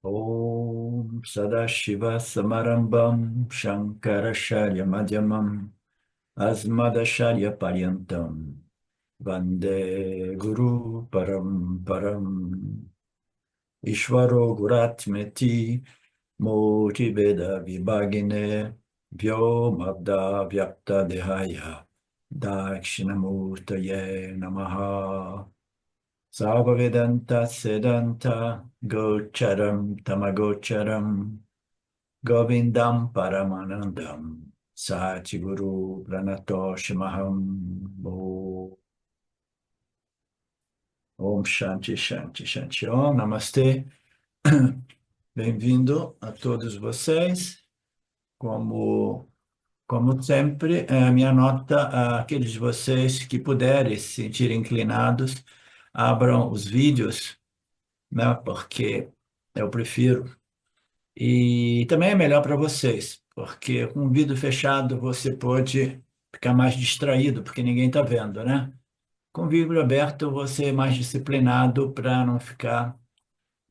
Om Sadashiva Samarambam Shankaracharya Madhyamam Asmadacharya Paryantam Vande Guru Param Ishvaro Guratmeti Murti Veda Vibhagine Vyomabda Vyapta Dehaya Dakshinamurtaye Namaha Sarvavedanta Sedanta Gocharam Tamagocharam Govindam Paramanandam Satiguru Pranatoshimaham Om Shanti Shanti Shanti Om Namastê. Bem-vindo a todos vocês. Como sempre, a minha nota, aqueles de vocês que puderem se sentir inclinados, abram os vídeos, né, porque eu prefiro. E também é melhor para vocês, porque com o vídeo fechado você pode ficar mais distraído, porque ninguém está vendo, né? Com o vídeo aberto você é mais disciplinado para não ficar,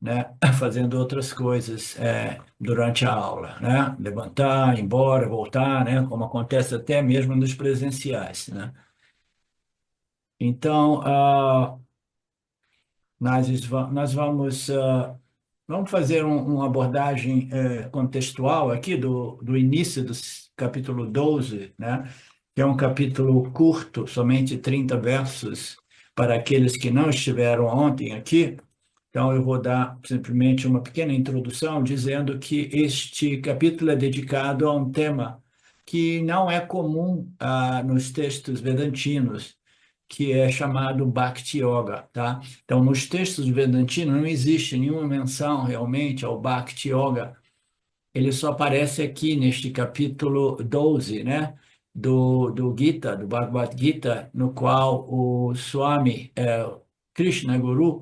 né, fazendo outras coisas durante a aula, né? Levantar, ir embora, voltar, né? Como acontece até mesmo nos presenciais, né? Então, vamos fazer uma abordagem contextual aqui do início do capítulo 12, né? Que é um capítulo curto, somente 30 versos, para aqueles que não estiveram ontem aqui. Então, eu vou dar simplesmente uma pequena introdução, dizendo que este capítulo é dedicado a um tema que não é comum nos textos vedantinos, que é chamado Bhakti Yoga, tá? Então, nos textos vedantinos não existe nenhuma menção realmente ao Bhakti Yoga. Ele só aparece aqui neste capítulo 12, né? Do Gita, do Bhagavad Gita, no qual o Swami, Krishna Guru,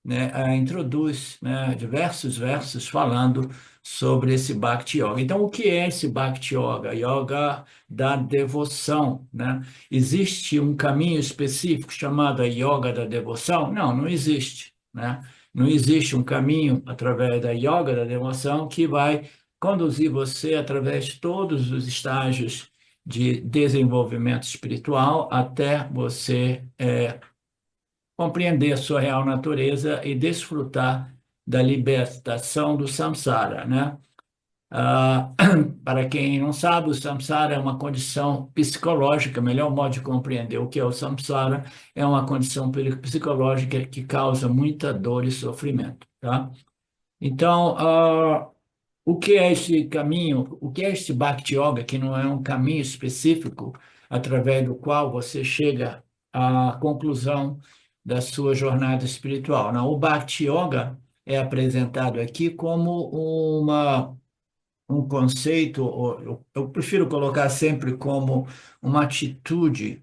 né, introduz, né, diversos versos falando sobre esse Bhakti Yoga. Então, o que é esse Bhakti Yoga? Yoga da devoção, né? Existe um caminho específico chamado Yoga da devoção? Não, não existe, né? Não existe um caminho através da Yoga da devoção que vai conduzir você através de todos os estágios de desenvolvimento espiritual até você compreender a sua real natureza e desfrutar da libertação do samsara, né? Ah, para quem não sabe, o samsara é uma condição psicológica, melhor modo de compreender o que é o samsara, é uma condição psicológica que causa muita dor e sofrimento, tá? Então, o que é esse caminho, o que é esse Bhakti Yoga, que não é um caminho específico através do qual você chega à conclusão da sua jornada espiritual? Não, o Bhakti Yoga é apresentado aqui como um conceito, ou eu prefiro colocar sempre como uma atitude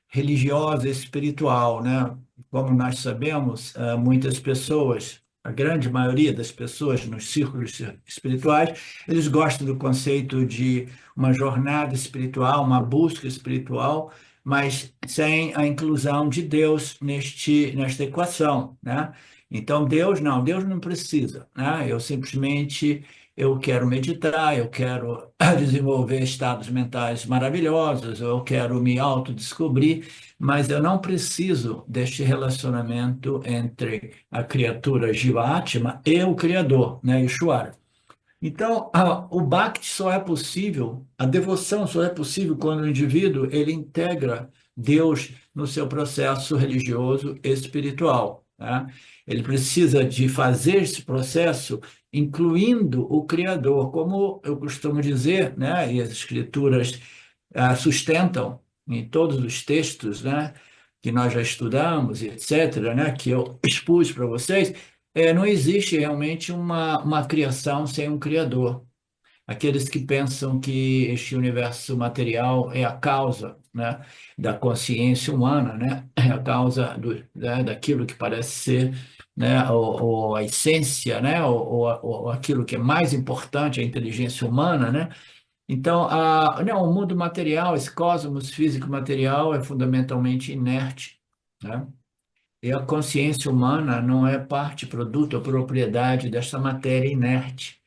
religiosa, espiritual, né? Como nós sabemos, muitas pessoas, a grande maioria das pessoas nos círculos espirituais, eles gostam do conceito de uma jornada espiritual, uma busca espiritual, mas sem a inclusão de Deus nesta equação, né? Então, Deus não precisa, né? Eu quero meditar, eu quero desenvolver estados mentais maravilhosos, eu quero me autodescobrir, mas eu não preciso deste relacionamento entre a criatura Jivatma e o Criador, né, Ishvara. Então, o Bhakti só é possível, a devoção só é possível quando o indivíduo ele integra Deus no seu processo religioso e espiritual, né? Ele precisa de fazer esse processo incluindo o Criador, como eu costumo dizer, né? E as escrituras sustentam em todos os textos, né? Que nós já estudamos, etc., né? Que eu expus para vocês. Não existe realmente uma criação sem um criador. Aqueles que pensam que este universo material é a causa, né, da consciência humana, né, é a causa daquilo que parece ser, né, ou a essência, né, ou aquilo que é mais importante, a inteligência humana, né. Então, não, o mundo material, esse cosmos físico material é fundamentalmente inerte, né? E a consciência humana não é parte, produto ou propriedade dessa matéria inerte.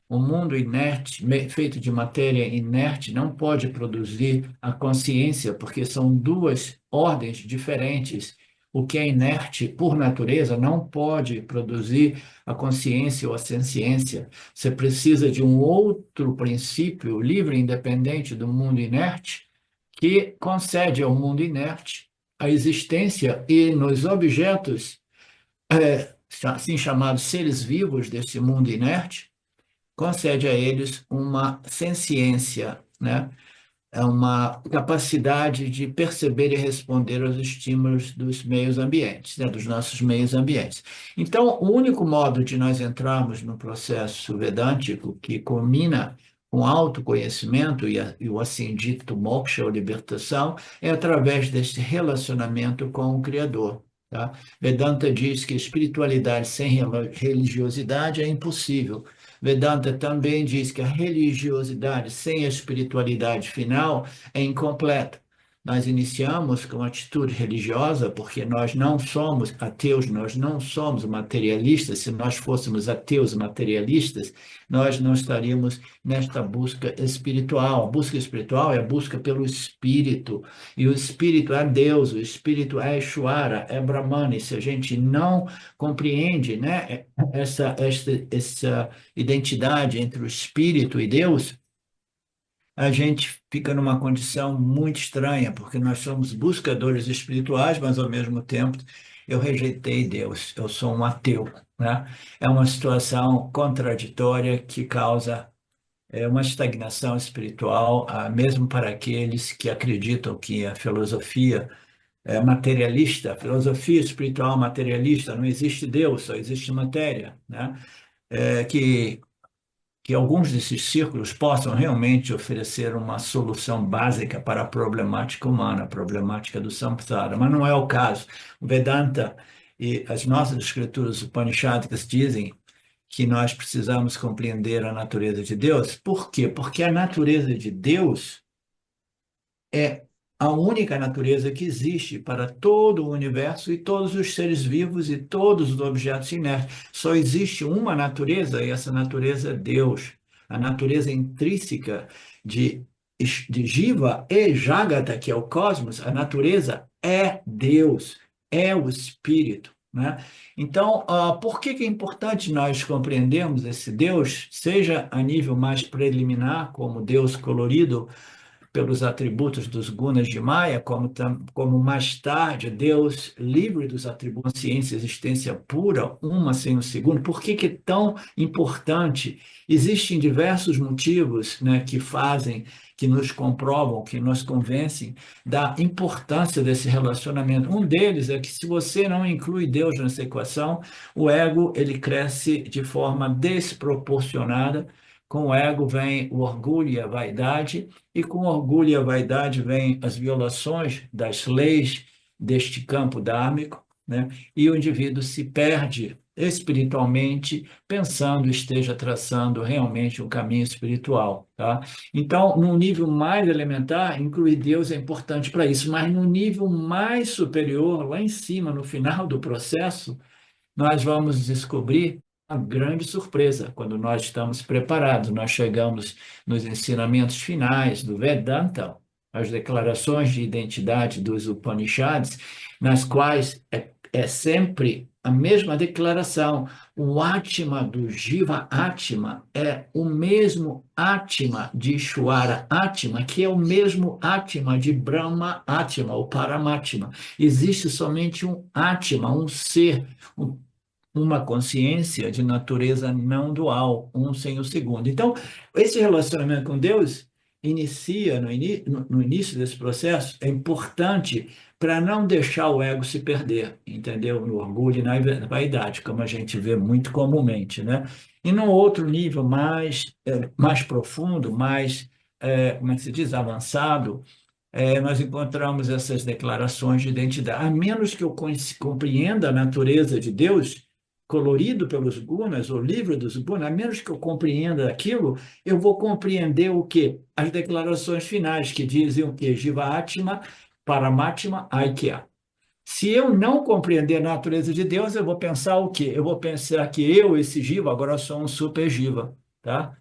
O mundo inerte, feito de matéria inerte, não pode produzir a consciência, porque são duas ordens diferentes. O que é inerte, por natureza, não pode produzir a consciência ou a senciência. Você precisa de um outro princípio livre e independente do mundo inerte, que concede ao mundo inerte a existência e nos objetos, assim chamados seres vivos desse mundo inerte, concede a eles uma senciência, né? É uma capacidade de perceber e responder aos estímulos dos meios ambientes, né? Dos nossos meios ambientes. Então, o único modo de nós entrarmos no processo vedântico que culmina com autoconhecimento e o assim dito moksha, ou libertação, é através deste relacionamento com o Criador. Tá? Vedanta diz que espiritualidade sem religiosidade é impossível. Vedanta também diz que a religiosidade sem a espiritualidade final é incompleta. Nós iniciamos com atitude religiosa porque nós não somos ateus, nós não somos materialistas. Se nós fôssemos ateus materialistas, nós não estaríamos nesta busca espiritual. A busca espiritual é a busca pelo espírito, e o espírito é Deus, o espírito é Ishvara, é Brahman. E se a gente não compreende, né, essa identidade entre o espírito e Deus, a gente fica numa condição muito estranha, porque nós somos buscadores espirituais, mas ao mesmo tempo eu rejeitei Deus, eu sou um ateu, né? É uma situação contraditória que causa uma estagnação espiritual, mesmo para aqueles que acreditam que a filosofia é materialista, a filosofia espiritual materialista, não existe Deus, só existe matéria, né? Que alguns desses círculos possam realmente oferecer uma solução básica para a problemática humana, a problemática do samsara, mas não é o caso. O Vedanta e as nossas escrituras upanisháticas dizem que nós precisamos compreender a natureza de Deus. Por quê? Porque a natureza de Deus é a única natureza que existe para todo o universo e todos os seres vivos e todos os objetos inertes. Só existe uma natureza e essa natureza é Deus. A natureza intrínseca de, de Jiva e Jagata, que é o cosmos, a natureza é Deus, é o Espírito. Né? Então, por que que é importante nós compreendermos esse Deus, seja a nível mais preliminar, como Deus colorido, pelos atributos dos gunas de Maya, como mais tarde Deus livre dos atributos, ciência, existência pura, uma sem o segundo. Por que que é tão importante? Existem diversos motivos, né, que fazem, que nos comprovam, que nos convencem da importância desse relacionamento. Um deles é que se você não inclui Deus nessa equação, o ego ele cresce de forma desproporcionada. Com o ego vem o orgulho e a vaidade, e com o orgulho e a vaidade vêm as violações das leis deste campo dármico, né? E o indivíduo se perde espiritualmente, pensando esteja traçando realmente um caminho espiritual, tá? Então, no nível mais elementar, incluir Deus é importante para isso, mas no nível mais superior, lá em cima, no final do processo, nós vamos descobrir uma grande surpresa quando nós estamos preparados. Nós chegamos nos ensinamentos finais do Vedanta, as declarações de identidade dos Upanishads, nas quais é sempre a mesma declaração. O Atma do Jiva Atma é o mesmo Atma de Ishvara Atma, que é o mesmo Atma de Brahma Atma, o Paramatma. Existe somente um Atma, um ser, uma consciência de natureza não dual, um sem o segundo. Então, esse relacionamento com Deus inicia no início desse processo, é importante para não deixar o ego se perder, entendeu? No orgulho e na vaidade, como a gente vê muito comumente, né? E num outro nível mais profundo, como é que se diz, avançado, nós encontramos essas declarações de identidade. A menos que eu compreenda a natureza de Deus, colorido pelos gunas, ou livre dos gunas, a menos que eu compreenda aquilo, eu vou compreender o quê? As declarações finais que dizem o quê? Jiva Atma, Paramatma, Aikya. Se eu não compreender a natureza de Deus, eu vou pensar o quê? Eu vou pensar que eu, esse jiva, agora sou um super jiva, tá?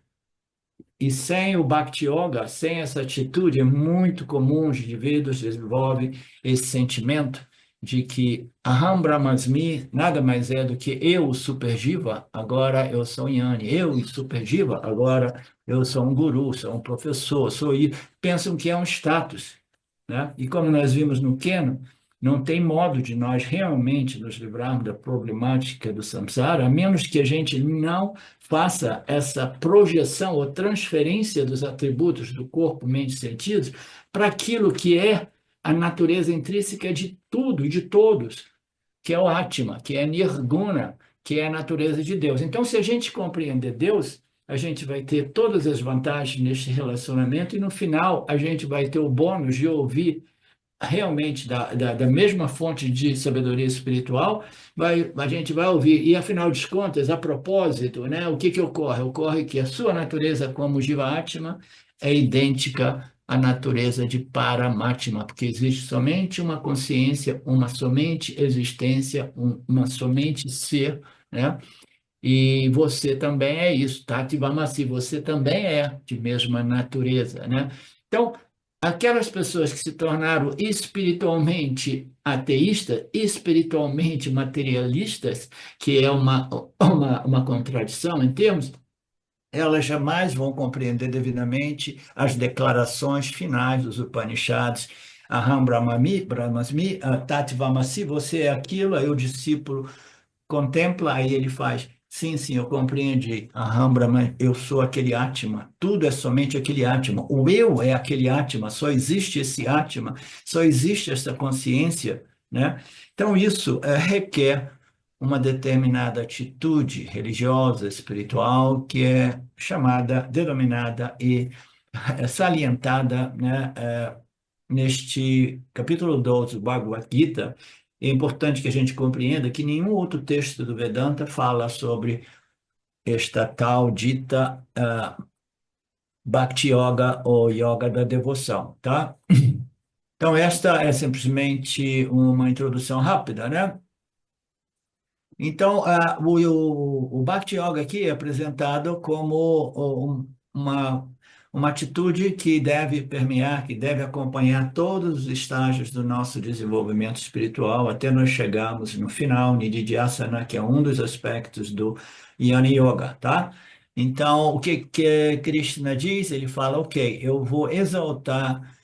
E sem o Bhakti Yoga, sem essa atitude, é muito comum os indivíduos desenvolvem esse sentimento de que Aham Brahmasmi nada mais é do que eu, o Super Jiva, agora eu sou Jnani. Eu, o Super Jiva, agora eu sou um guru, sou um professor, sou isso. Pensam que é um status, né? E como nós vimos no Keno, não tem modo de nós realmente nos livrarmos da problemática do samsara, a menos que a gente não faça essa projeção ou transferência dos atributos do corpo, mente e sentidos para aquilo que é a natureza intrínseca de tudo e de todos, que é o Atma, que é Nirguna, que é a natureza de Deus. Então, se a gente compreender Deus, a gente vai ter todas as vantagens neste relacionamento e no final a gente vai ter o bônus de ouvir realmente da mesma fonte de sabedoria espiritual, a gente vai ouvir. E, afinal de contas, a propósito, né, o que que ocorre? Ocorre que a sua natureza como Jiva Atma é idêntica à natureza de Paramatma, porque existe somente uma consciência, uma somente existência, uma somente ser, né? E você também é isso, Tati Vamasi, você também é de mesma natureza, né? Então, aquelas pessoas que se tornaram espiritualmente ateístas, espiritualmente materialistas, que é uma contradição em termos, elas jamais vão compreender devidamente as declarações finais dos Upanishads. Aham Brahmasmi, Tati Vamasi, você é aquilo, aí o discípulo contempla, aí ele faz, sim, sim, eu compreendi, Aham, Brahman, eu sou aquele Atma, tudo é somente aquele Atma, o eu é aquele Atma, só existe esse Atma, só existe essa consciência, né? Então isso requer uma determinada atitude religiosa, espiritual, que é chamada, denominada e salientada, né, neste capítulo 12 do Bhagavad Gita. É importante que a gente compreenda que nenhum outro texto do Vedanta fala sobre esta tal dita Bhakti Yoga ou Yoga da devoção, tá? Então, esta é simplesmente uma introdução rápida, né? Então, o Bhakti Yoga aqui é apresentado como uma atitude que deve permear, que deve acompanhar todos os estágios do nosso desenvolvimento espiritual, até nós chegarmos no final, Nididhyasana, que é um dos aspectos do Jnana Yoga, tá? Então, o que Krishna diz? Ele fala, ok, eu vou exaltar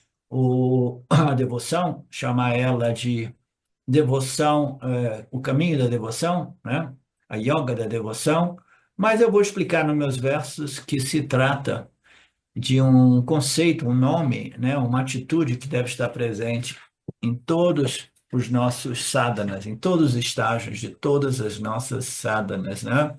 a devoção, chamar ela de devoção, o caminho da devoção, né? A yoga da devoção, mas eu vou explicar nos meus versos que se trata de um conceito, um nome, né? Uma atitude que deve estar presente em todos os nossos sadhanas, em todos os estágios de todas as nossas sadhanas, né?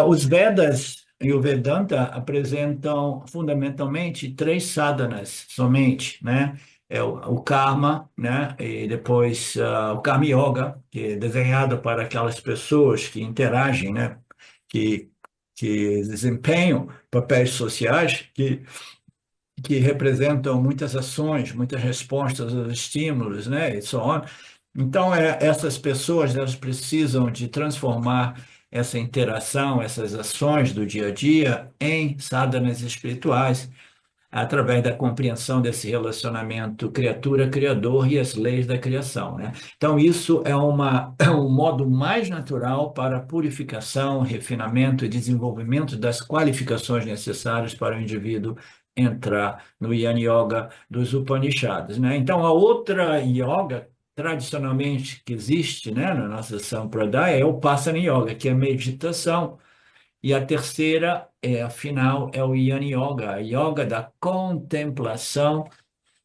Os Vedas e o Vedanta apresentam fundamentalmente três sadhanas somente, né? É o karma, né? E depois o karma yoga, que é desenhado para aquelas pessoas que interagem, né? Que, que desempenham papéis sociais, que representam muitas ações, muitas respostas aos estímulos, né? E so on. Então, essas pessoas elas precisam de transformar essa interação, essas ações do dia a dia em sadhanas espirituais, através da compreensão desse relacionamento criatura-criador e as leis da criação, né? Então, isso é um modo mais natural para a purificação, refinamento e desenvolvimento das qualificações necessárias para o indivíduo entrar no Jnana Yoga dos Upanishads, né? Então, a outra yoga tradicionalmente que existe, né, na nossa Sampradaya é o Passana Yoga, que é a meditação, e a terceira, afinal, é o Jnana Yoga, a yoga da contemplação,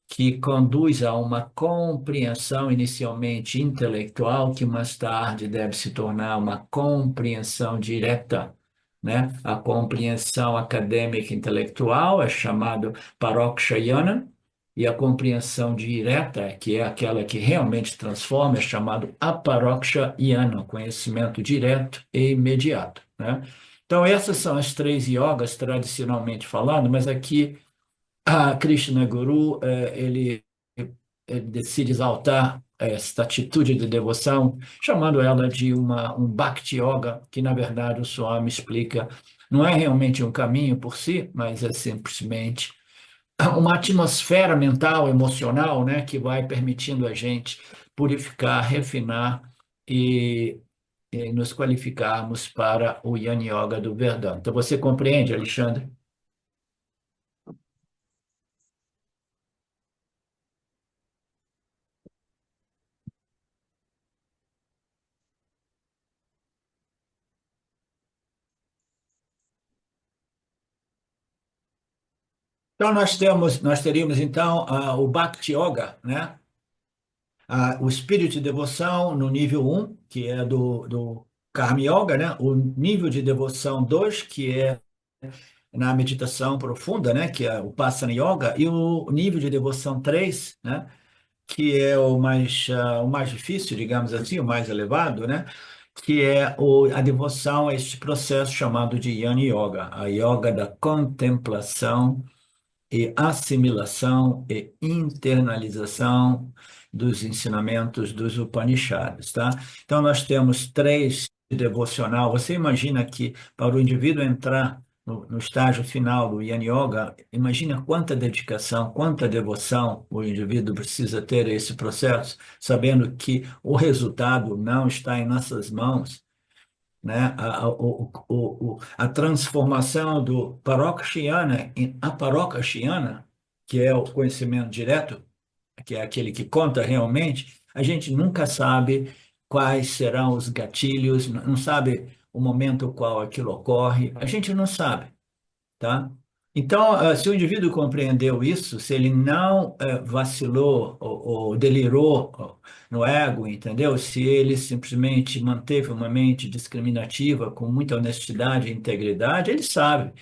que conduz a uma compreensão inicialmente intelectual, que mais tarde deve se tornar uma compreensão direta, né? A compreensão acadêmica intelectual é chamado Paroksha Jnana, e a compreensão direta, que é aquela que realmente transforma, é chamado Aparoksha Jnana, conhecimento direto e imediato, né? Então, essas são as três yogas tradicionalmente falando, mas aqui a Krishna Guru, ele ele decide exaltar esta atitude de devoção, chamando ela de um Bhakti Yoga, que na verdade o Swami explica, não é realmente um caminho por si, mas é simplesmente uma atmosfera mental, emocional, né, que vai permitindo a gente purificar, refinar e, e nos qualificarmos para o Yana Yoga do Vedanta. Então, você compreende, Alexandre? Então, nós teríamos, então, o Bhakti Yoga, né? O espírito de devoção no nível um que é do Karma Yoga, né? O nível de devoção 2 que é na meditação profunda, né? Que é o Passana Yoga, e o nível de devoção 3 né? Que é o mais difícil, digamos assim, o mais elevado, né? Que é a devoção a este processo chamado de Yana Yoga, a yoga da contemplação e assimilação e internalização dos ensinamentos dos Upanishads, tá? Então, nós temos três devocional. Você imagina que para o indivíduo entrar no estágio final do Yana Yoga, imagina quanta dedicação, quanta devoção o indivíduo precisa ter a esse processo, sabendo que o resultado não está em nossas mãos, né? A transformação do Parokshiyana em Aparokshiyana, que é o conhecimento direto, que é aquele que conta realmente, a gente nunca sabe quais serão os gatilhos, não sabe o momento qual aquilo ocorre, a gente não sabe, tá? Então, se o indivíduo compreendeu isso, se ele não vacilou ou delirou no ego, entendeu? Se ele simplesmente manteve uma mente discriminativa com muita honestidade e integridade, ele sabe,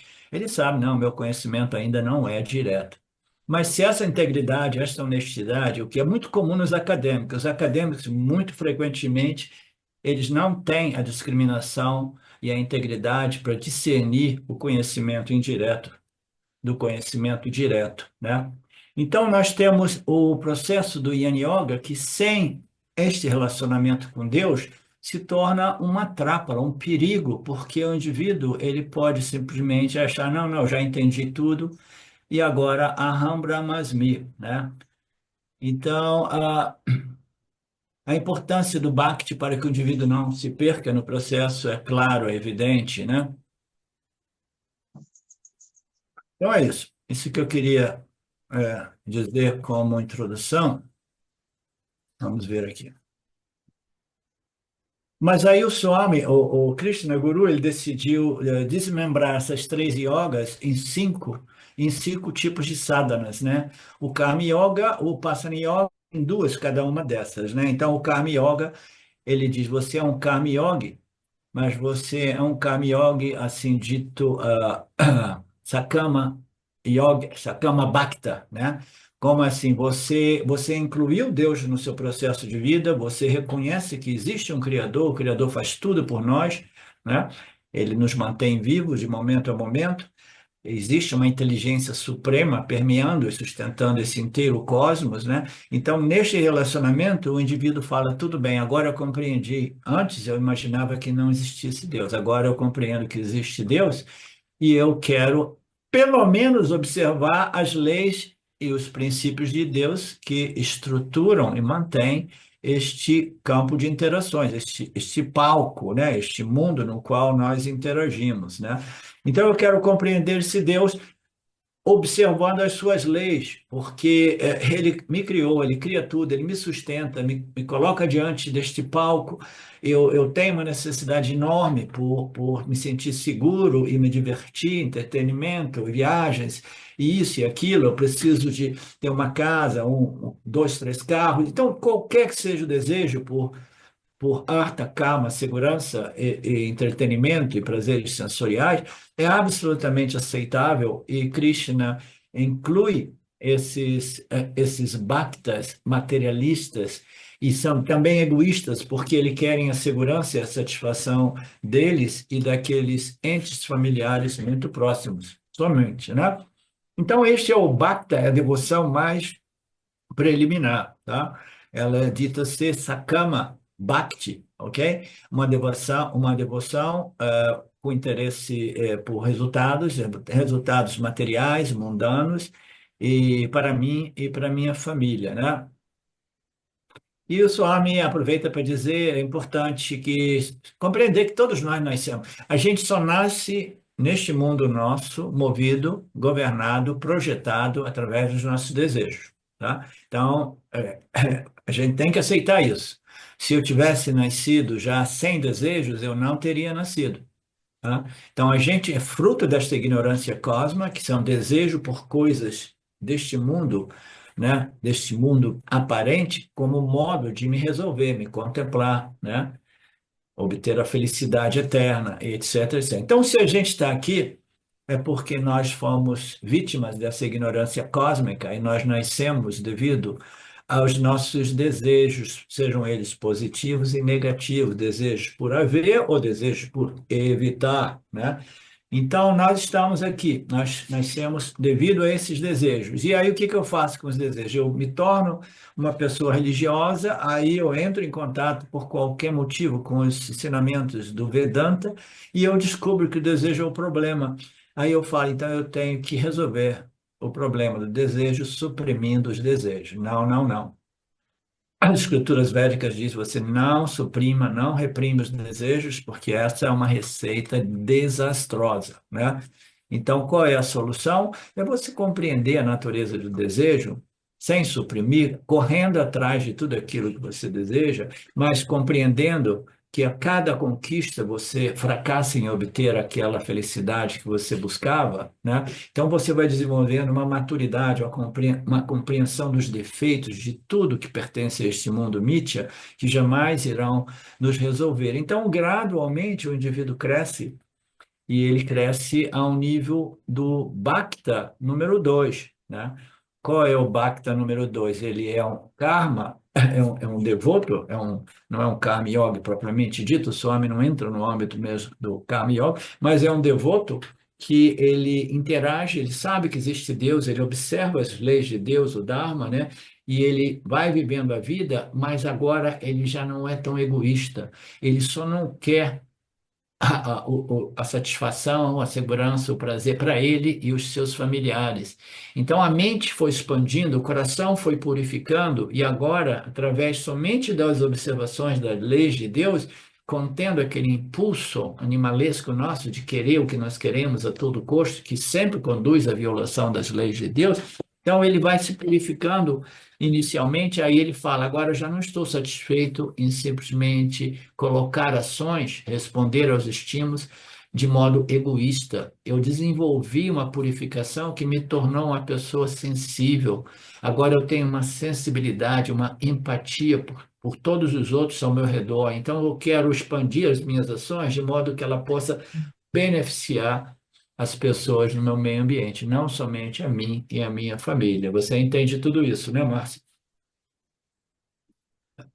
não, meu conhecimento ainda não é direto. Mas se essa integridade, essa honestidade, o que é muito comum nos acadêmicos, os acadêmicos, muito frequentemente, eles não têm a discriminação e a integridade para discernir o conhecimento indireto do conhecimento direto, né? Então, nós temos o processo do Yin Yoga que, sem este relacionamento com Deus, se torna uma trápala, um perigo, porque o indivíduo ele pode simplesmente achar, não, não, já entendi tudo, e agora Aham Brahmasmi, né? Então, a importância do Bhakti para que o indivíduo não se perca no processo é claro, é evidente, né? Então é isso. Isso que eu queria dizer como introdução. Vamos ver aqui. Mas aí o Swami, o Krishna Guru, ele decidiu desmembrar essas três yogas em cinco tipos de sadhanas, né? O Karma Yoga, o Passana Yoga, em duas cada uma dessas, né? Então o Karma Yoga, ele diz, você é um Karma Yogi, mas você é um Karma Yogi, assim dito, Sakama Yogi, Sakama Bhakta, né? Como assim? Você incluiu Deus no seu processo de vida, você reconhece que existe um Criador, o Criador faz tudo por nós, né? Ele nos mantém vivos de momento a momento. Existe uma inteligência suprema permeando e sustentando esse inteiro cosmos, né? Então, neste relacionamento, o indivíduo fala: tudo bem, agora eu compreendi. Antes eu imaginava que não existisse Deus, agora eu compreendo que existe Deus e eu quero, pelo menos, observar as leis e os princípios de Deus que estruturam e mantêm este campo de interações, este palco, né? Este mundo no qual nós interagimos, né? Então, eu quero compreender esse Deus observando as suas leis, porque ele me criou, ele cria tudo, ele me sustenta, me coloca diante deste palco. Eu tenho uma necessidade enorme por me sentir seguro e me divertir, entretenimento, viagens, e isso e aquilo. Eu preciso de ter uma casa, dois, três carros. Então, qualquer que seja o desejo por arta, calma, segurança e entretenimento e prazeres sensoriais, é absolutamente aceitável e Krishna inclui esses bhaktas materialistas e são também egoístas porque eles querem a segurança e a satisfação deles e daqueles entes familiares muito próximos, somente, né? Então, este é o bhakta, é a devoção mais preliminar, tá? Ela é dita ser Sakama Bhakti, ok? Uma devoção com interesse por resultados materiais, mundanos, e para mim e para minha família, né? E o Swami aproveita para dizer, é importante que compreender que todos nós nascemos. A gente só nasce neste mundo nosso, movido, governado, projetado através dos nossos desejos, tá? Então, a gente tem que aceitar isso. Se eu tivesse nascido já sem desejos, eu não teria nascido. Tá? Então, a gente é fruto desta ignorância cósmica, que são desejo por coisas deste mundo, né? Deste mundo aparente, como modo de me resolver, me contemplar, né? Obter a felicidade eterna, etc, etc. Então, se a gente está aqui, é porque nós fomos vítimas dessa ignorância cósmica e nós nascemos devido aos nossos desejos, sejam eles positivos e negativos, desejos por haver ou desejos por evitar, né? Então, nós estamos aqui, nós nascemos devido a esses desejos. E aí, o que que eu faço com os desejos? Eu me torno uma pessoa religiosa, aí eu entro em contato por qualquer motivo com os ensinamentos do Vedanta e eu descubro que o desejo é o problema. Aí eu falo, então eu tenho que resolver o problema do desejo suprimindo os desejos. Não, não, não. As escrituras védicas dizem você não suprima, não reprime os desejos, porque essa é uma receita desastrosa, né? Então, qual é a solução? É você compreender a natureza do desejo, sem suprimir, correndo atrás de tudo aquilo que você deseja, mas compreendendo que a cada conquista você fracassa em obter aquela felicidade que você buscava, né? Então você vai desenvolvendo uma maturidade, uma compreensão dos defeitos de tudo que pertence a este mundo mítia, que jamais irão nos resolver. Então, gradualmente, o indivíduo cresce e ele cresce a um nível do Bhakta número 2, né? Qual é o Bhakta número 2? Ele é um karma, é um devoto, não é um karma yoga propriamente dito, o Swami não entra no âmbito mesmo do karma yoga, mas é um devoto que ele interage, ele sabe que existe Deus, ele observa as leis de Deus, o Dharma, né? E ele vai vivendo a vida, mas agora ele já não é tão egoísta, ele só não quer a satisfação, a segurança, o prazer para ele e os seus familiares. Então a mente foi expandindo, o coração foi purificando, e agora, através somente das observações das leis de Deus, contendo aquele impulso animalesco nosso de querer o que nós queremos a todo custo, que sempre conduz à violação das leis de Deus, então ele vai se purificando inicialmente, aí ele fala: agora eu já não estou satisfeito em simplesmente colocar ações, responder aos estímulos de modo egoísta. Eu desenvolvi uma purificação que me tornou uma pessoa sensível. Agora eu tenho uma sensibilidade, uma empatia por todos os outros ao meu redor. Então eu quero expandir as minhas ações de modo que ela possa beneficiar as pessoas no meu meio ambiente, não somente a mim e a minha família. Você entende tudo isso, né, Márcio?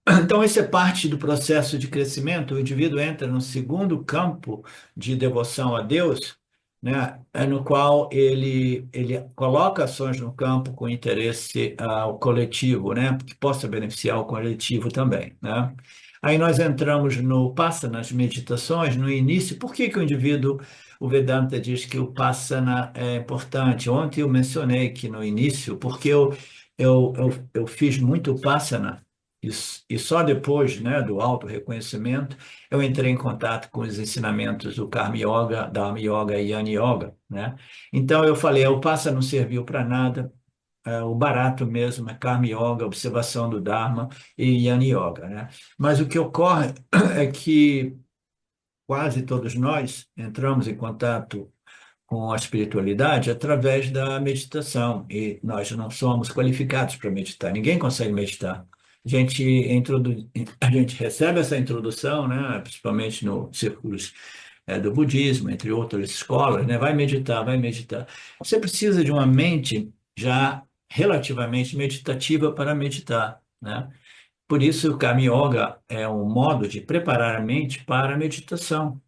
Então, isso é parte do processo de crescimento. O indivíduo entra no segundo campo de devoção a Deus, né, no qual ele coloca ações no campo com interesse ao coletivo, né, que possa beneficiar o coletivo também, né? Aí nós entramos no Passana, nas meditações, no início. Por que que o Vedanta diz que o Passana é importante? Ontem eu mencionei que no início, porque eu fiz muito Passana, e só depois, né, do auto-reconhecimento, eu entrei em contato com os ensinamentos do Karma Yoga, Dharma Yoga e Yana Yoga, né? Então eu falei, o Passa não serviu para nada, o barato mesmo é Karma Yoga, observação do Dharma e Yana Yoga, né? Mas o que ocorre é que quase todos nós entramos em contato com a espiritualidade através da meditação, e nós não somos qualificados para meditar, ninguém consegue meditar. A gente recebe essa introdução, né, principalmente no círculos do budismo, entre outras escolas, né, vai meditar, vai meditar. Você precisa de uma mente já relativamente meditativa para meditar, né? Por isso, o Karma Yoga é um modo de preparar a mente para a meditação,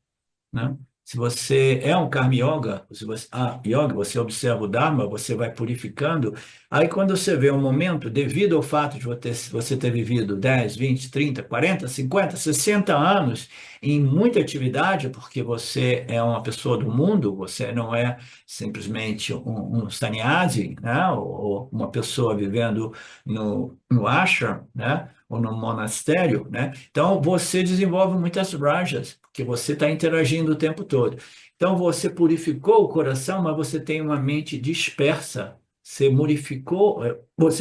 né? Se você é um Karma Yoga, se você, yoga, você observa o Dharma, você vai purificando. Aí, quando você vê um momento, devido ao fato de você ter vivido 10, 20, 30, 40, 50, 60 anos em muita atividade, porque você é uma pessoa do mundo, você não é simplesmente um sannyasi, né? Ou uma pessoa vivendo no ashram, né? Ou no monastério, né? Então, você desenvolve muitas rajas, porque você está interagindo o tempo todo. Então, você purificou o coração, mas você tem uma mente dispersa. Você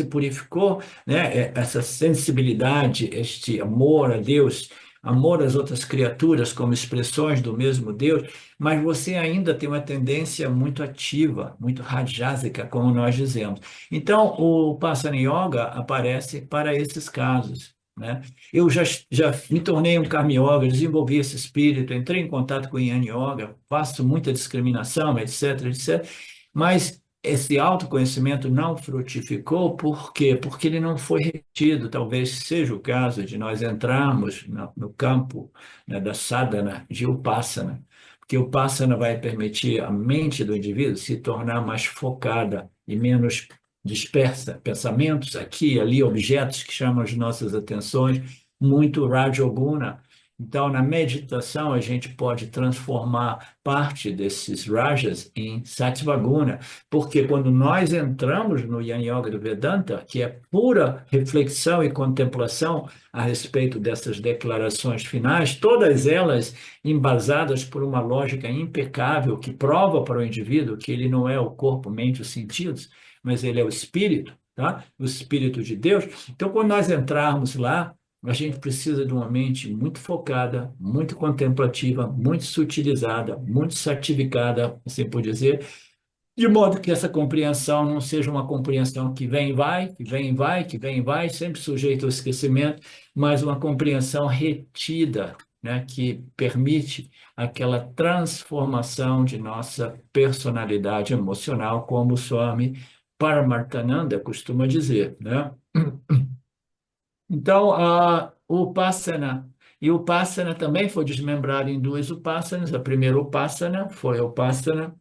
purificou, né, essa sensibilidade, este amor a Deus, amor às outras criaturas como expressões do mesmo Deus, mas você ainda tem uma tendência muito ativa, muito rajásica, como nós dizemos. Então, o Passana Yoga aparece para esses casos, né? Eu já me tornei um Karma Yoga, desenvolvi esse espírito, entrei em contato com o Yin Yoga, faço muita discriminação, etc, etc. Mas esse autoconhecimento não frutificou, por quê? Porque ele não foi retido. Talvez seja o caso de nós entrarmos no campo, né, da sadhana de Upasana, porque o Upasana vai permitir a mente do indivíduo se tornar mais focada e menos dispersa. Pensamentos aqui e ali, objetos que chamam as nossas atenções, muito Rajoguna. Então, na meditação, a gente pode transformar parte desses rajas em Sattvaguna, porque quando nós entramos no Yan Yoga do Vedanta, que é pura reflexão e contemplação a respeito dessas declarações finais, todas elas embasadas por uma lógica impecável que prova para o indivíduo que ele não é o corpo, mente, os sentidos, mas ele é o espírito, tá? O espírito de Deus. Então, quando nós entrarmos lá, a gente precisa de uma mente muito focada, muito contemplativa, muito sutilizada, muito certificada, assim por dizer, de modo que essa compreensão não seja uma compreensão que vem e vai, que vem e vai, que vem e vai, sempre sujeito ao esquecimento, mas uma compreensão retida, né, que permite aquela transformação de nossa personalidade emocional, como o Swami Paramarthananda costuma dizer, né? Então, o Upasana, e o Upasana também foi desmembrado em duas Upasanas. A primeira Upasana foi a Upasana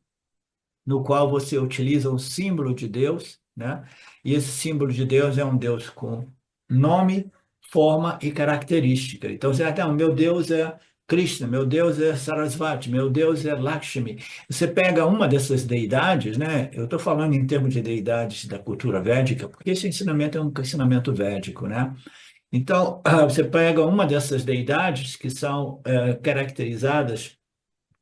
no qual você utiliza o símbolo de Deus, né? E esse símbolo de Deus é um Deus com nome, forma e característica. Então, você até, meu Deus é Krishna, meu Deus é Sarasvati, meu Deus é Lakshmi. Você pega uma dessas deidades, né? Eu estou falando em termos de deidades da cultura védica, porque esse ensinamento é um ensinamento védico, né? Então, você pega uma dessas deidades que são caracterizadas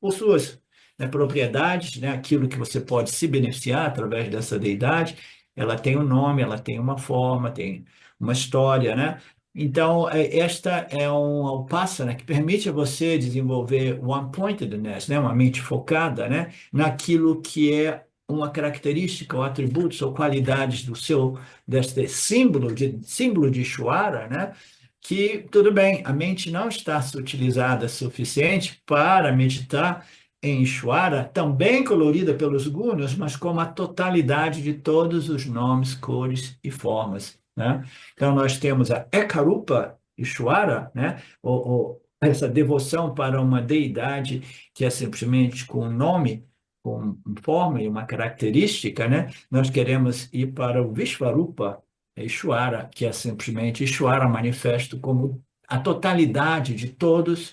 por suas, né, propriedades, né, aquilo que você pode se beneficiar através dessa deidade, ela tem um nome, ela tem uma forma, tem uma história, né? Então, esta é uma upasana que permite a você desenvolver one-pointedness, né, uma mente focada, né, naquilo que é uma característica ou atributos ou qualidades do seu deste símbolo de Ishvara, né? Que tudo bem, a mente não está utilizada suficiente para meditar em Ishvara, também colorida pelos gunas, mas como a totalidade de todos os nomes, cores e formas, né? Então nós temos a Ekarupa Ishvara, né? Ou essa devoção para uma deidade que é simplesmente com um nome, com forma e uma característica, né? Nós queremos ir para o Vishvarupa Ishvara, que é simplesmente Ishvara manifesto como a totalidade de todos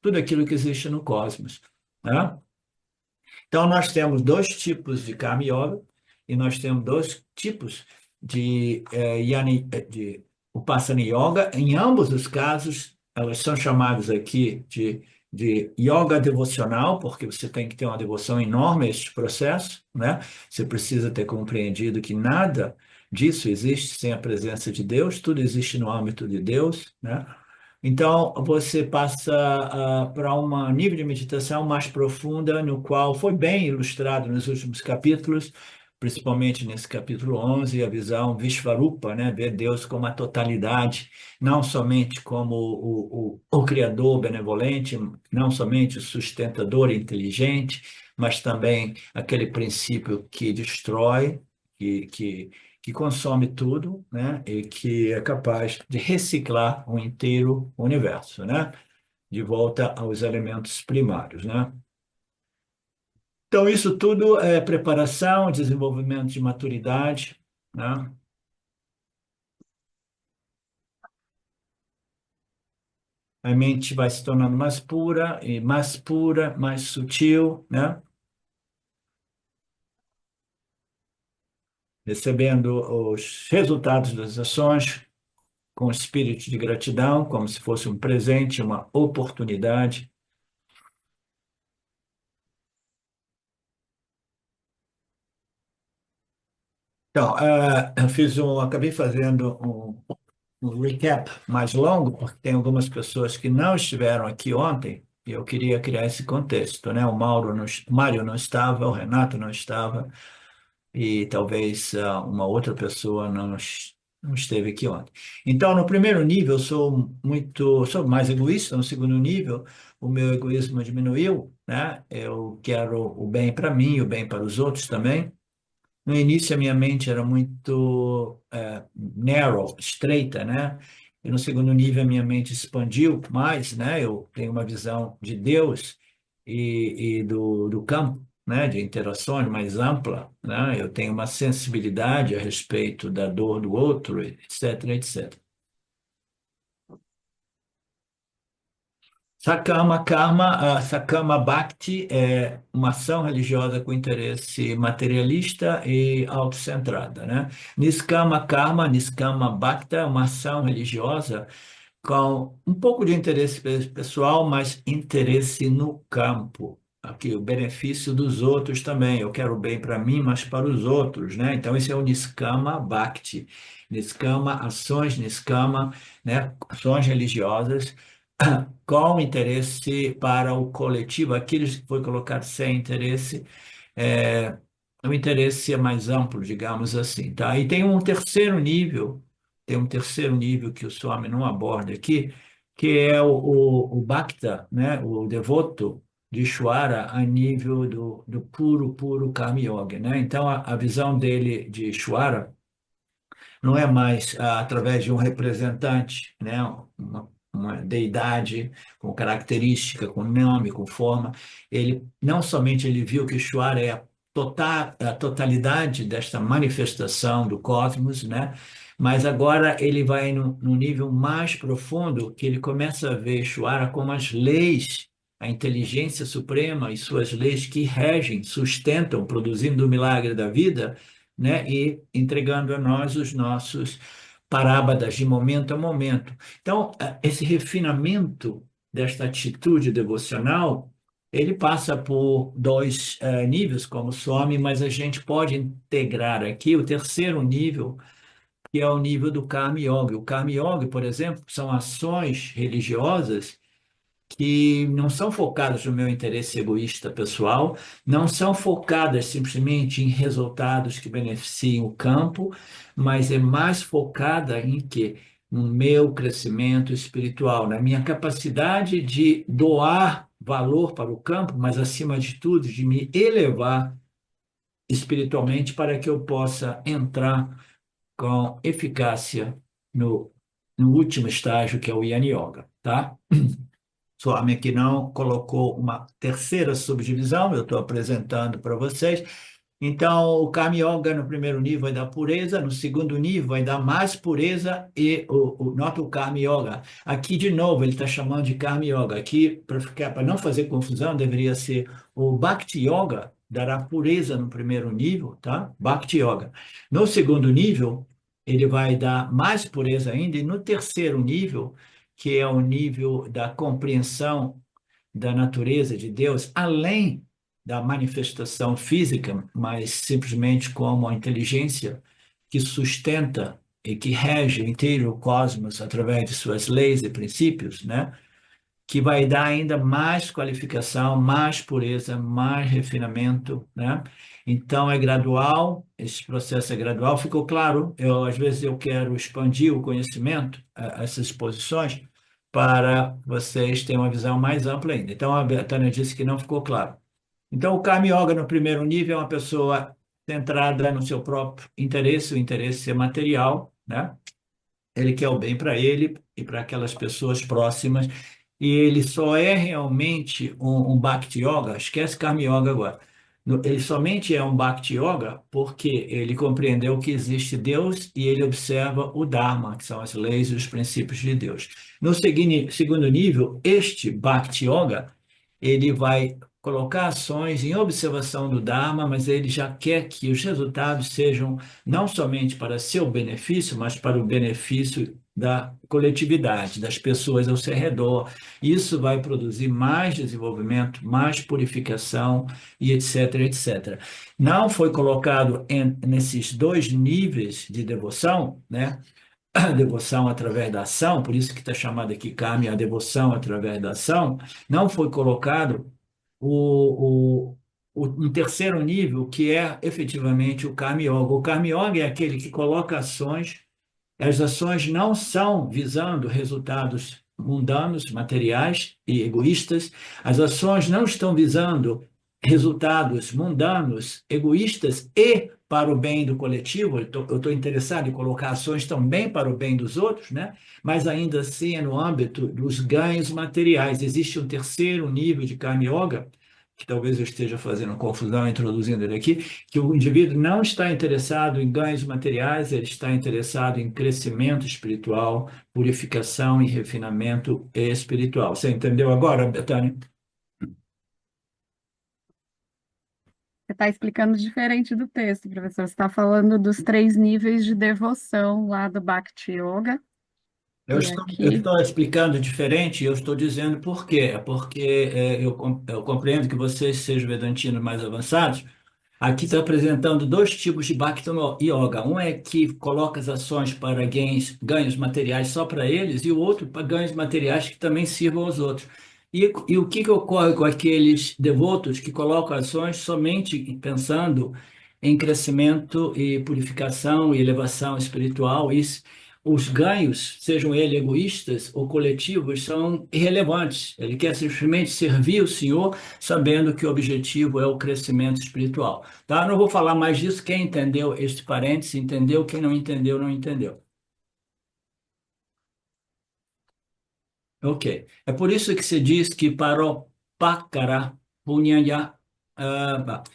tudo aquilo que existe no cosmos, né? Então, nós temos dois tipos de Karma Yoga e nós temos dois tipos de Upasana Yoga. Em ambos os casos, elas são chamadas aqui de yoga devocional, porque você tem que ter uma devoção enorme a este processo, né? Você precisa ter compreendido que nada disso existe sem a presença de Deus, tudo existe no âmbito de Deus, né? Então, você passa para um nível de meditação mais profunda, no qual foi bem ilustrado nos últimos capítulos, principalmente nesse capítulo 11, a visão Vishvarupa, né? Ver Deus como a totalidade, não somente como o Criador benevolente, não somente o sustentador inteligente, mas também aquele princípio que destrói, que consome tudo, né? E que é capaz de reciclar o inteiro universo, né? de volta aos elementos primários, né? Então, isso tudo é preparação, desenvolvimento de maturidade, né? A mente vai se tornando mais pura, mais sutil, né? Recebendo os resultados das ações com espírito de gratidão, como se fosse um presente, uma oportunidade. Então, acabei fazendo um recap mais longo, porque tem algumas pessoas que não estiveram aqui ontem, e eu queria criar esse contexto, né? O Mário não estava, o Renato não estava, e talvez uma outra pessoa não esteve aqui ontem. Então, no primeiro nível, sou mais egoísta. No segundo nível, o meu egoísmo diminuiu, né? Eu quero o bem para mim e o bem para os outros também. No início, a minha mente era muito narrow, estreita, né? E no segundo nível, a minha mente expandiu mais, né? Eu tenho uma visão de Deus e do campo, né? De interações mais ampla, né? Eu tenho uma sensibilidade a respeito da dor do outro, etc, etc. Sakama Bhakti é uma ação religiosa com interesse materialista e autocentrada, né? Niskama Bhakti é uma ação religiosa com um pouco de interesse pessoal, mas interesse no campo. Aqui, o benefício dos outros também. Eu quero o bem para mim, mas para os outros, né? Então, esse é o Niskama Bhakti. Niskama, né? Ações religiosas com interesse para o coletivo, aqueles que foi colocado sem interesse, é, o interesse é mais amplo, digamos assim, tá? E tem um terceiro nível que o Swami não aborda aqui, que é o Bhakta, né? O devoto de Ishvara a nível do puro Karma Yoga, né? Então, a visão dele de Ishvara não é mais através de um representante, né? Uma deidade com característica, com nome, com forma. Ele não somente ele viu que Ishvara é a totalidade desta manifestação do cosmos, né? Mas agora ele vai no nível mais profundo, que ele começa a ver Ishvara como as leis, a inteligência suprema e suas leis que regem, sustentam, produzindo o milagre da vida, né? E entregando a nós os nossos parábadas de momento a momento. Então, esse refinamento desta atitude devocional, ele passa por dois níveis, como some, mas a gente pode integrar aqui o terceiro nível, que é o nível do Karma Yoga. O Karma Yoga, por exemplo, são ações religiosas que não são focadas no meu interesse egoísta pessoal, não são focadas simplesmente em resultados que beneficiem o campo, mas é mais focada em quê? No meu crescimento espiritual, na minha capacidade de doar valor para o campo, mas acima de tudo, de me elevar espiritualmente para que eu possa entrar com eficácia no último estágio, que é o Yana Yoga, tá? Swami aqui não colocou uma terceira subdivisão, eu estou apresentando para vocês. Então, o Karma Yoga no primeiro nível vai dar pureza, no segundo nível vai dar mais pureza e nota o Karma Yoga. Aqui, de novo, ele está chamando de Karma Yoga. Aqui, para não fazer confusão, deveria ser o Bhakti Yoga, dará pureza no primeiro nível, tá? Bhakti Yoga. No segundo nível, ele vai dar mais pureza ainda, e no terceiro nível, que é o nível da compreensão da natureza de Deus, além da manifestação física, mas simplesmente como a inteligência que sustenta e que rege o inteiro cosmos através de suas leis e princípios, né? Que vai dar ainda mais qualificação, mais pureza, mais refinamento, né? Então é gradual, esse processo é gradual. Ficou claro? Às vezes eu quero expandir o conhecimento, essas posições, para vocês terem uma visão mais ampla ainda. Então a Betânia disse que não ficou claro. Então o Karma Yoga no primeiro nível é uma pessoa centrada no seu próprio interesse, o interesse é material, né? Ele quer o bem para ele e para aquelas pessoas próximas e ele só é realmente um Bhakti Yoga, esquece Karma Yoga agora. Ele somente é um Bhakti Yoga porque ele compreendeu que existe Deus e ele observa o Dharma, que são as leis e os princípios de Deus. No segundo nível, este Bhakti Yoga, ele vai colocar ações em observação do Dharma, mas ele já quer que os resultados sejam não somente para seu benefício, mas para o benefício da coletividade, das pessoas ao seu redor. Isso vai produzir mais desenvolvimento, mais purificação e etc, etc. Não foi colocado nesses dois níveis de devoção, né? A devoção através da ação, por isso que está chamado aqui Kami, a devoção através da ação, não foi colocado um terceiro nível, que é efetivamente o Karma Yoga. O Karma Yoga é aquele que coloca ações, as ações não são visando resultados mundanos, materiais e egoístas, as ações não estão visando resultados mundanos, egoístas e para o bem do coletivo. Eu estou interessado em colocar ações também para o bem dos outros, né? Mas ainda assim é no âmbito dos ganhos materiais. Existe um terceiro nível de Karma Yoga, que talvez eu esteja fazendo confusão introduzindo ele aqui, que o indivíduo não está interessado em ganhos materiais, ele está interessado em crescimento espiritual, purificação e refinamento espiritual. Você entendeu agora, Betânia? Você está explicando diferente do texto, professor. Você está falando dos três níveis de devoção lá do Bhakti Yoga, Eu e estou, eu aqui. estou explicando diferente e eu estou dizendo por quê. É porque eu compreendo que vocês sejam vedantinos mais avançados. Aqui está apresentando dois tipos de Bhakti Yoga. Um é que coloca as ações para ganhos materiais só para eles, e o outro para ganhos materiais que também sirvam aos outros. E o que que ocorre com aqueles devotos que colocam ações somente pensando em crescimento e purificação e elevação espiritual? Os ganhos, sejam eles egoístas ou coletivos, são irrelevantes. Ele quer simplesmente servir o Senhor, sabendo que o objetivo é o crescimento espiritual. Tá? Não vou falar mais disso. Quem entendeu este parêntese, entendeu. Quem não entendeu, não entendeu. Ok. É por isso que se diz que paropakara punyaya,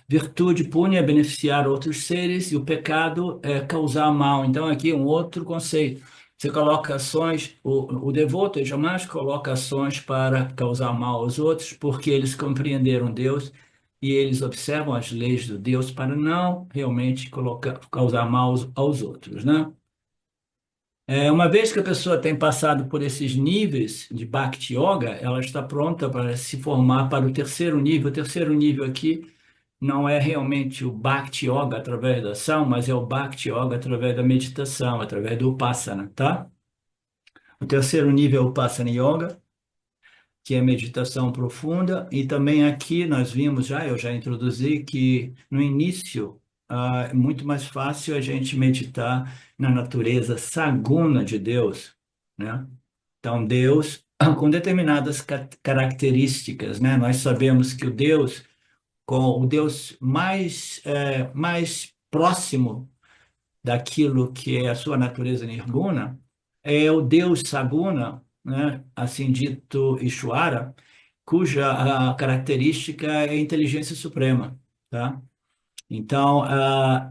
virtude punya é beneficiar outros seres e o pecado é causar mal. Então, aqui um outro conceito. Você coloca ações, o devoto ele jamais coloca ações para causar mal aos outros, porque eles compreenderam Deus e eles observam as leis do Deus para não realmente causar mal aos outros, né? Uma vez que a pessoa tem passado por esses níveis de Bhakti Yoga, ela está pronta para se formar para o terceiro nível. O terceiro nível aqui não é realmente o Bhakti Yoga através da ação, mas é o Bhakti Yoga através da meditação, através do Upasana, tá? O terceiro nível é o Upasana Yoga, que é meditação profunda, e também aqui nós vimos já, eu já introduzi, que no início é muito mais fácil a gente meditar na natureza saguna de Deus, né? Então, Deus, com determinadas características, né? Nós sabemos que com o Deus mais próximo daquilo que é a sua natureza nirguna, é o Deus Saguna, né? Assim dito Ishvara, cuja a característica é a inteligência suprema, tá? Então,